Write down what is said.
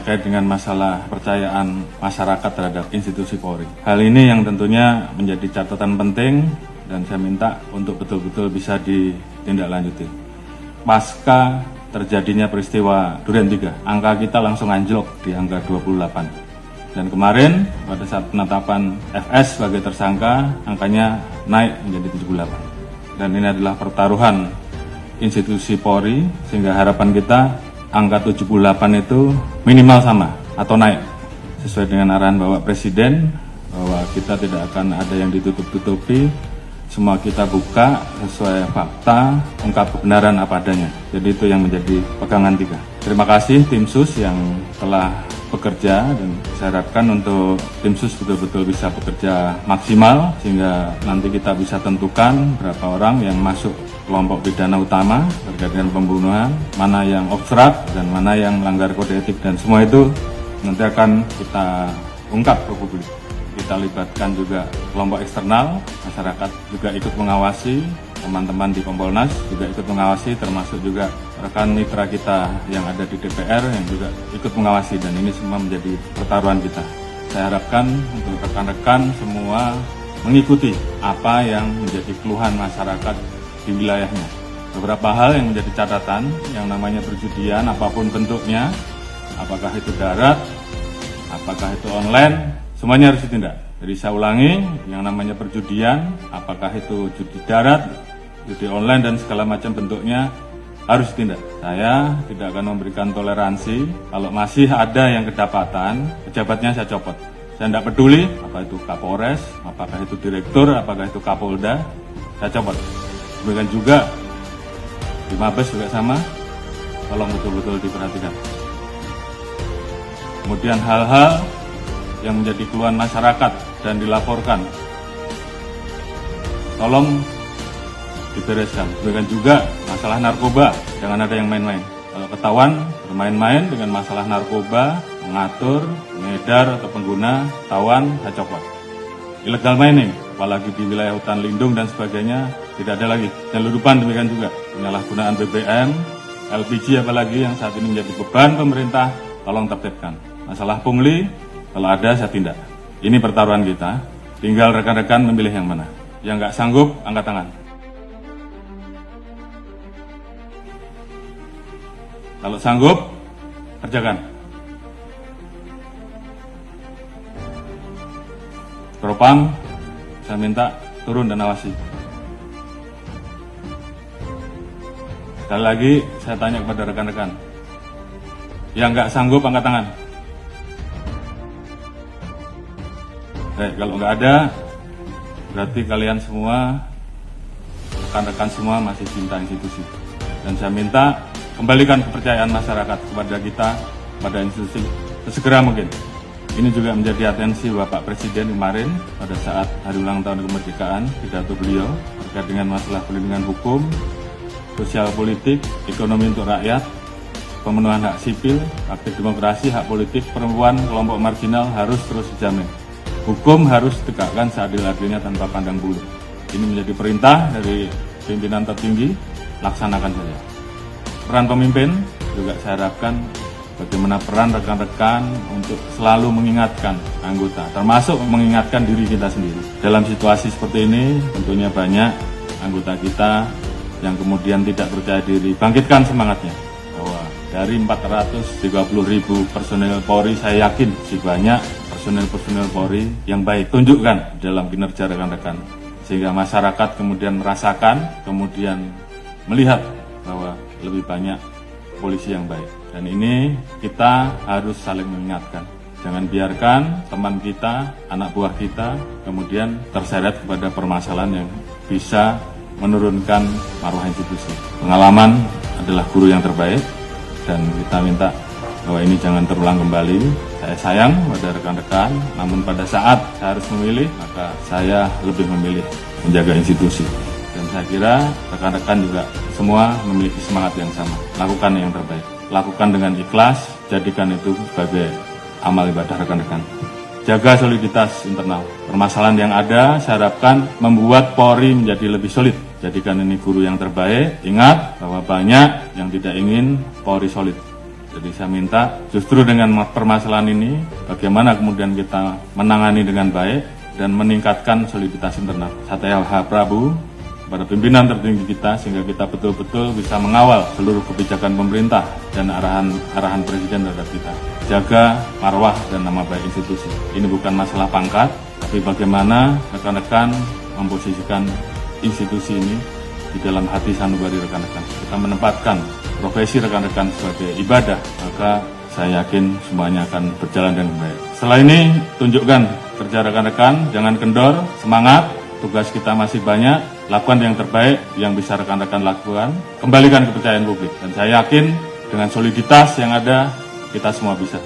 terkait dengan masalah kepercayaan masyarakat terhadap institusi Polri. Hal ini yang tentunya menjadi catatan penting dan saya minta untuk betul-betul bisa ditindaklanjuti. Pasca terjadinya peristiwa Duren 3, angka kita langsung anjlok di angka 28. Dan kemarin pada saat penetapan FS sebagai tersangka, angkanya naik menjadi 78. Dan ini adalah pertaruhan institusi Polri, sehingga harapan kita angka 78 itu minimal sama atau naik. Sesuai dengan arahan Bapak Presiden, bahwa kita tidak akan ada yang ditutup-tutupi, semua kita buka sesuai fakta, ungkap kebenaran apa adanya. Jadi itu yang menjadi pegangan kita. Terima kasih tim sus yang telah bekerja, dan saya harapkan untuk tim sus betul-betul bisa bekerja maksimal sehingga nanti kita bisa tentukan berapa orang yang masuk kelompok pidana utama terkait dengan pembunuhan, mana yang obstrak dan mana yang melanggar kode etik, dan semua itu nanti akan kita ungkap ke publik. Kita libatkan juga kelompok eksternal, masyarakat juga ikut mengawasi, teman-teman di Kompolnas juga ikut mengawasi, termasuk juga rekan mitra kita yang ada di DPR yang juga ikut mengawasi, dan ini semua menjadi pertaruhan kita. Saya harapkan untuk rekan-rekan semua mengikuti apa yang menjadi keluhan masyarakat di wilayahnya. Beberapa hal yang menjadi catatan, yang namanya perjudian apapun bentuknya, apakah itu darat, apakah itu online, semuanya harus ditindak. Jadi saya ulangi, yang namanya perjudian, apakah itu judi darat, judi online dan segala macam bentuknya, harus ditindak. Saya tidak akan memberikan toleransi. Kalau masih ada yang kedapatan, pejabatnya saya copot. Saya tidak peduli apa itu Kapolres, apakah itu direktur, apakah itu Kapolda, saya copot. Demikian juga di Mabes juga sama, tolong betul-betul diperhatikan. Kemudian hal-hal yang menjadi keluhan masyarakat dan dilaporkan, tolong dibereskan. Demikian juga masalah narkoba, jangan ada yang main-main. Kalau ketahuan bermain-main dengan masalah narkoba, mengatur, mengedar atau pengguna, ketahuan, saya copot. Illegal mining, apalagi di wilayah hutan lindung dan sebagainya, tidak ada lagi. Penyeludupan demikian juga, penyalahgunaan BBM, LPG apalagi yang saat ini menjadi beban pemerintah, tolong tertibkan. Masalah pungli, kalau ada saya tindak. Ini pertaruhan kita, tinggal rekan-rekan memilih yang mana. Yang nggak sanggup, angkat tangan. Kalau sanggup, kerjakan. Propam, saya minta turun dan awasi. Sekali lagi, saya tanya kepada rekan-rekan. Yang nggak sanggup, angkat tangan. Baik, kalau nggak ada, berarti kalian semua, rekan-rekan semua masih cinta institusi. Dan saya minta kembalikan kepercayaan masyarakat kepada kita, pada institusi, sesegera mungkin. Ini juga menjadi atensi Bapak Presiden kemarin pada saat hari ulang tahun kemerdekaan, pidato beliau terkait dengan masalah perlindungan hukum, sosial politik, ekonomi untuk rakyat, pemenuhan hak sipil, aktif demokrasi, hak politik, perempuan, kelompok marginal harus terus dijamin. Hukum harus ditegakkan seadil-adilnya tanpa pandang bulu. Ini menjadi perintah dari pimpinan tertinggi, laksanakan saja. Peran pemimpin juga saya harapkan bagaimana peran rekan-rekan untuk selalu mengingatkan anggota, termasuk mengingatkan diri kita sendiri. Dalam situasi seperti ini tentunya banyak anggota kita yang kemudian tidak percaya diri. Bangkitkan semangatnya bahwa dari 430.000 personel Polri, saya yakin masih banyak personel Polri yang baik. Tunjukkan dalam kinerja rekan-rekan sehingga masyarakat kemudian merasakan, kemudian melihat bahwa lebih banyak polisi yang baik. Dan ini kita harus saling mengingatkan. Jangan biarkan teman kita, anak buah kita, kemudian terseret kepada permasalahan yang bisa menurunkan marwah institusi. Pengalaman adalah guru yang terbaik, dan kita minta bahwa ini jangan terulang kembali. Saya sayang pada rekan-rekan, namun pada saat saya harus memilih, maka saya lebih memilih menjaga institusi. Dan saya kira rekan-rekan juga semua memiliki semangat yang sama. Lakukan yang terbaik. Lakukan dengan ikhlas, jadikan itu sebagai amal ibadah rekan-rekan. Jaga soliditas internal. Permasalahan yang ada, saya harapkan membuat Polri menjadi lebih solid. Jadikan ini guru yang terbaik. Ingat bahwa banyak yang tidak ingin Polri solid. Jadi saya minta justru dengan permasalahan ini, bagaimana kemudian kita menangani dengan baik dan meningkatkan soliditas internal. Saya Prabu kepada pimpinan tertinggi kita sehingga kita betul-betul bisa mengawal seluruh kebijakan pemerintah dan arahan Presiden terhadap kita. Jaga marwah dan nama baik institusi. Ini bukan masalah pangkat, tapi bagaimana rekan-rekan memposisikan institusi ini di dalam hati sanubari rekan-rekan. Kita menempatkan profesi rekan-rekan sebagai ibadah, maka saya yakin semuanya akan berjalan dengan baik. Setelah ini, tunjukkan kerja rekan-rekan, jangan kendor, semangat, tugas kita masih banyak, lakukan yang terbaik yang bisa rekan-rekan lakukan, kembalikan kepercayaan publik. Dan saya yakin dengan soliditas yang ada, kita semua bisa.